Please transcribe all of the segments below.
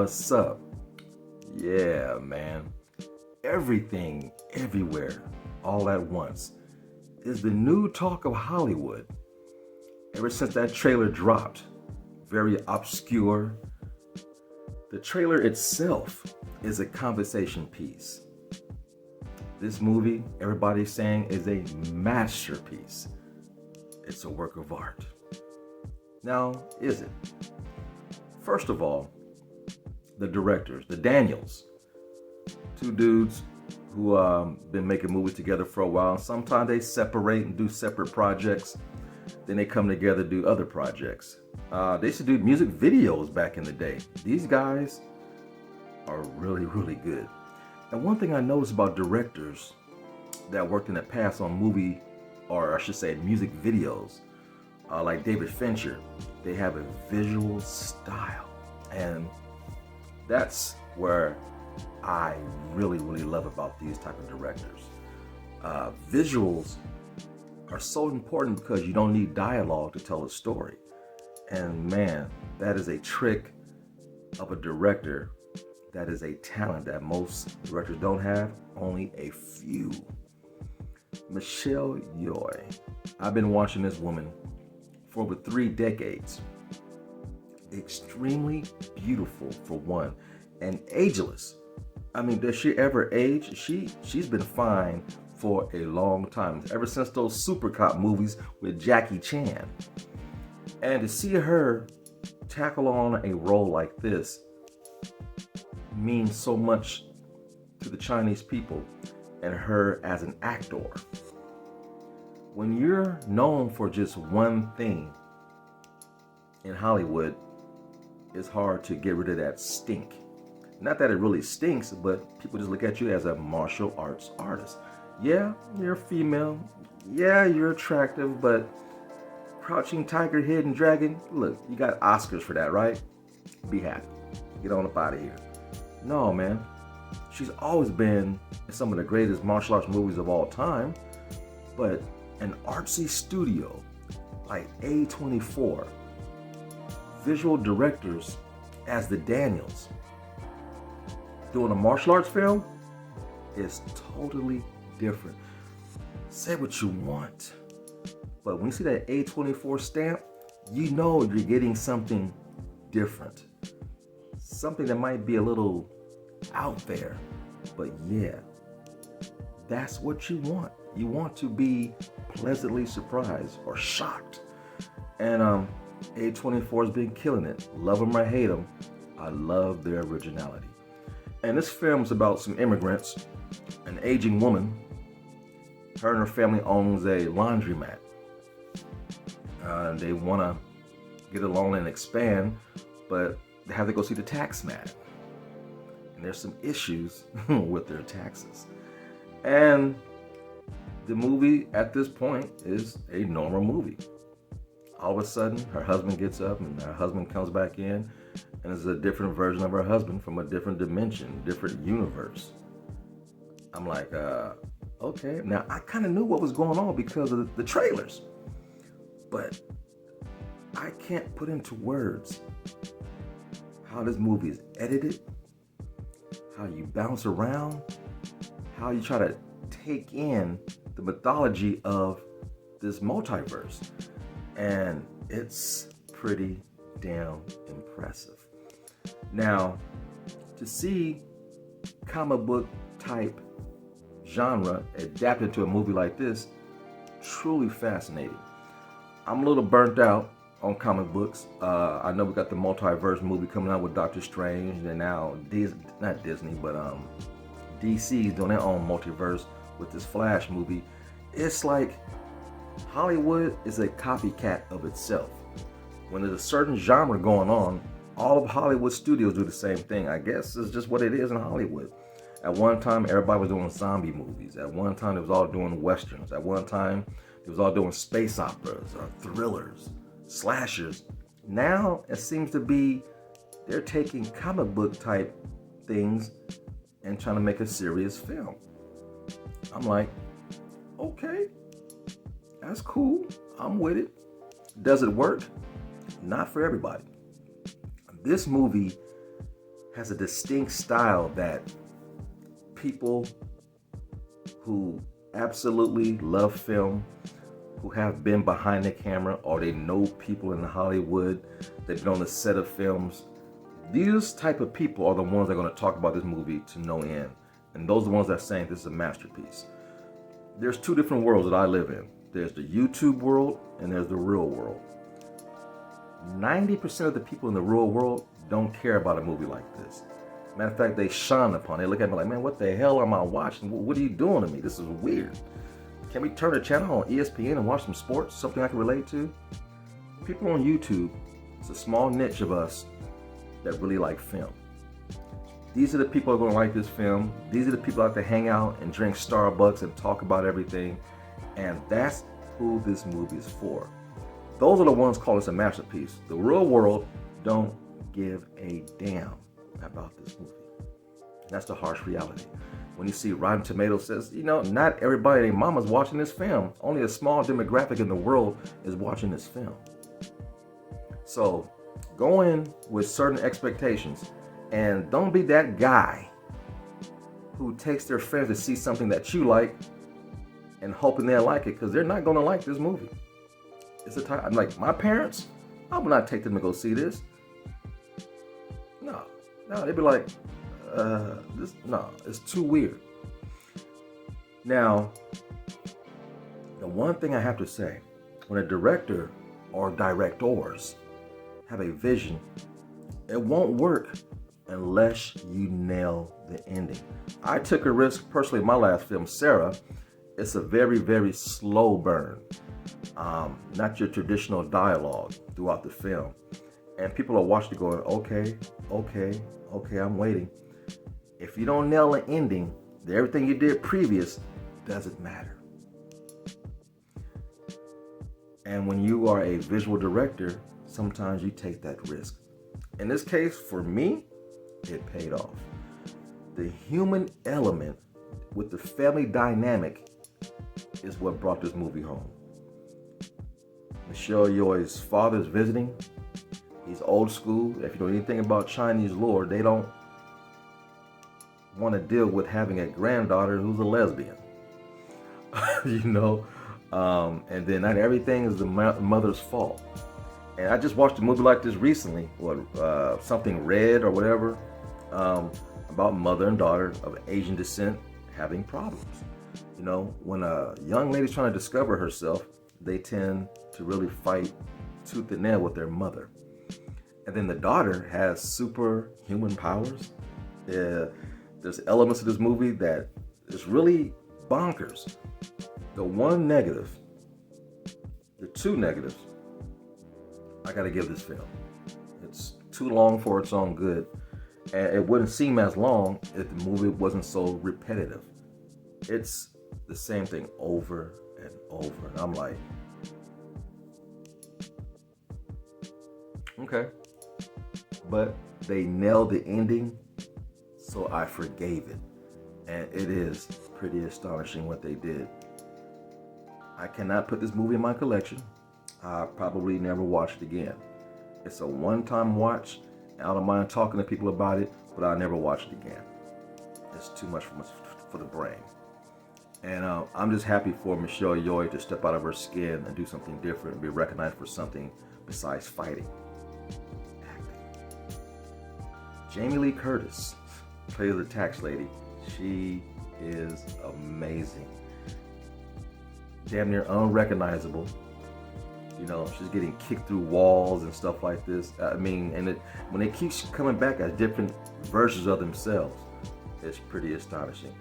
what's up? Yeah, man. Everything, everywhere, all at once is the new talk of Hollywood. Ever since that trailer dropped, very obscure. The trailer itself is a conversation piece. This movie, everybody's saying, is a masterpiece. It's a work of art. Now, is it? First of all, the directors, the Daniels, two dudes who been making movies together for a while. Sometimes they separate and do separate projects. Then they come together to do other projects. They used to do music videos back in the day. These guys are really, really good. And one thing I noticed about directors that worked in the past on movie, or I should say music videos, like David Fincher, they have a visual style. And that's where I really, really love about these type of directors. Visuals are so important because you don't need dialogue to tell a story. And man, that is a trick of a director. That is a talent that most directors don't have, only a few. Michelle Yeoh. I've been watching this woman for over 3 decades. Extremely beautiful for one, and ageless. I mean, does she ever age? She's been fine for a long time, ever since those Super Cop movies with Jackie Chan. And to see her tackle on a role like this means so much to the Chinese people and her as an actor. When you're known for just one thing in Hollywood, it's hard to get rid of that stink. Not that it really stinks, but people just look at you as a martial arts artist. Yeah, you're female. Yeah, you're attractive, but Crouching Tiger, Hidden Dragon, look, you got Oscars for that, right? Be happy. Get on up out of here. No, man. She's always been in some of the greatest martial arts movies of all time, but an artsy studio like A24, visual directors as the Daniels, doing a martial arts film is totally different. Say what you want, but when you see that A24 stamp, you know you're getting something different. Something that might be a little out there, but yeah, that's what you want. You want to be pleasantly surprised or shocked. And A24 has been killing it. Love them or hate them, I love their originality. And this film is about some immigrants, an aging woman. Her and her family owns a laundromat. They want to get along and expand, but they have to go see the tax man. And there's some issues with their taxes. And the movie at this point is a normal movie. All of a sudden, her husband gets up and her husband comes back in, and it's a different version of her husband from a different dimension, different universe. I'm like, okay. Now, I kind of knew what was going on because of the trailers, but I can't put into words how this movie is edited, how you bounce around, how you try to take in the mythology of this multiverse. And it's pretty damn impressive. Now, to see comic book type genre adapted to a movie like this, truly fascinating. I'm a little burnt out on comic books. I know we got the multiverse movie coming out with Doctor Strange, and now not Disney, but DC is doing their own multiverse with this Flash movie. It's like Hollywood is a copycat of itself. When there's a certain genre going on, all of Hollywood studios do the same thing. I guess it's just what it is in Hollywood. At one time, everybody was doing zombie movies. At one time, it was all doing westerns. At one time, it was all doing space operas or thrillers, slashers. Now, it seems to be they're taking comic book type things and trying to make a serious film. I'm like, okay, that's cool. I'm with it. Does it work? Not for everybody. This movie has a distinct style that people who absolutely love film, who have been behind the camera, or they know people in Hollywood, they've been on the set of films. These type of people are the ones that are going to talk about this movie to no end. And those are the ones that are saying this is a masterpiece. There's two different worlds that I live in. There's the YouTube world and there's the real world. 90% of the people in the real world don't care about a movie like this. Matter of fact, they shun upon it. They look at me like, man, what the hell am I watching? What are you doing to me? This is weird. Can we turn the channel on ESPN and watch some sports? Something I can relate to? People on YouTube, it's a small niche of us that really like film. These are the people who are going to like this film. These are the people out to hang out and drink Starbucks and talk about everything. And that's who this movie is for. Those are the ones calling this a masterpiece. The real world don't give a damn about this movie. That's the harsh reality. When you see Rotten Tomatoes says, not everybody and their mama's watching this film. Only a small demographic in the world is watching this film. So go in with certain expectations and don't be that guy who takes their friends to see something that you like and hoping they'll like it, because they're not going to like this movie. It's a time, like my parents, I would not take them to go see this. No, they'd be like, it's too weird. Now, the one thing I have to say, when a director or directors have a vision, it won't work unless you nail the ending. I took a risk personally in my last film, Sarah. It's a very, very slow burn. Not your traditional dialogue throughout the film. And people are watching it going, okay, I'm waiting. If you don't nail the ending, everything you did previous doesn't matter. And when you are a visual director, sometimes you take that risk. In this case, for me, it paid off. The human element with the family dynamic is what brought this movie home. Michelle Yeoh's father's visiting. He's old school. If you know anything about Chinese lore, they don't want to deal with having a granddaughter who's a lesbian. And then not everything is the mother's fault. And I just watched a movie like this recently, something Red or whatever, about mother and daughter of Asian descent having problems. When a young lady's trying to discover herself, they tend to really fight tooth and nail with their mother. And then the daughter has superhuman powers. There's elements of this movie that is really bonkers. The two negatives, I gotta give this film. It's too long for its own good. And it wouldn't seem as long if the movie wasn't so repetitive. It's the same thing over and over. And I'm like, okay. But they nailed the ending, so I forgave it. And it is pretty astonishing what they did. I cannot put this movie in my collection. I'll probably never watch it again. It's a one-time watch. I don't mind talking to people about it, but I'll never watch it again. It's too much for the brain. And I'm just happy for Michelle Yeoh to step out of her skin and do something different and be recognized for something besides fighting. Acting. Jamie Lee Curtis plays the tax lady. She is amazing. Damn near unrecognizable. She's getting kicked through walls and stuff like this. When they keep coming back as different versions of themselves, it's pretty astonishing.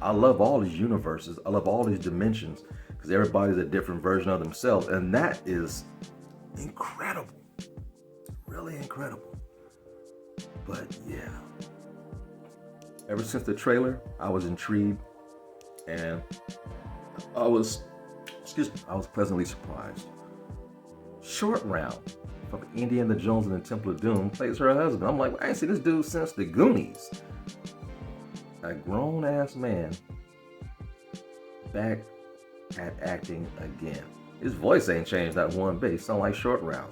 I love all these universes. I love all these dimensions because everybody's a different version of themselves. And that is incredible. Really incredible. But yeah. Ever since the trailer, I was intrigued and I was pleasantly surprised. Short Round from Indiana Jones and the Temple of Doom plays her husband. I'm like, I ain't seen this dude since the Goonies. A grown-ass man back at acting again. His voice ain't changed that one bit. He sound like Short Round.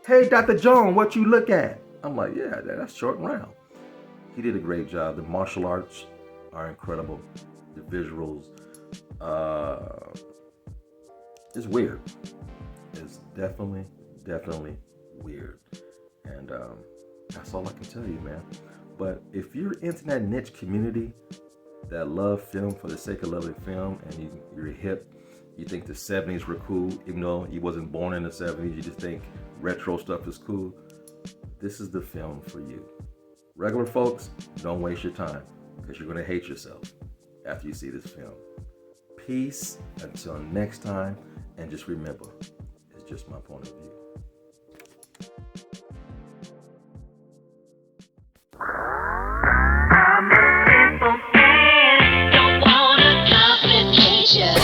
Hey, Dr. Jones, what you look at? I'm like, yeah, that's short and round. He did a great job. The martial arts are incredible. The visuals, it's weird. It's definitely weird. And that's all I can tell you, man. But if you're into that niche community that love film for the sake of loving film, and you're hip, you think the 70s were cool, even though you wasn't born in the 70s, you just think retro stuff is cool, this is the film for you. Regular folks, don't waste your time, because you're going to hate yourself after you see this film. Peace until next time, and just remember, it's just my point of view. Don't want a complication.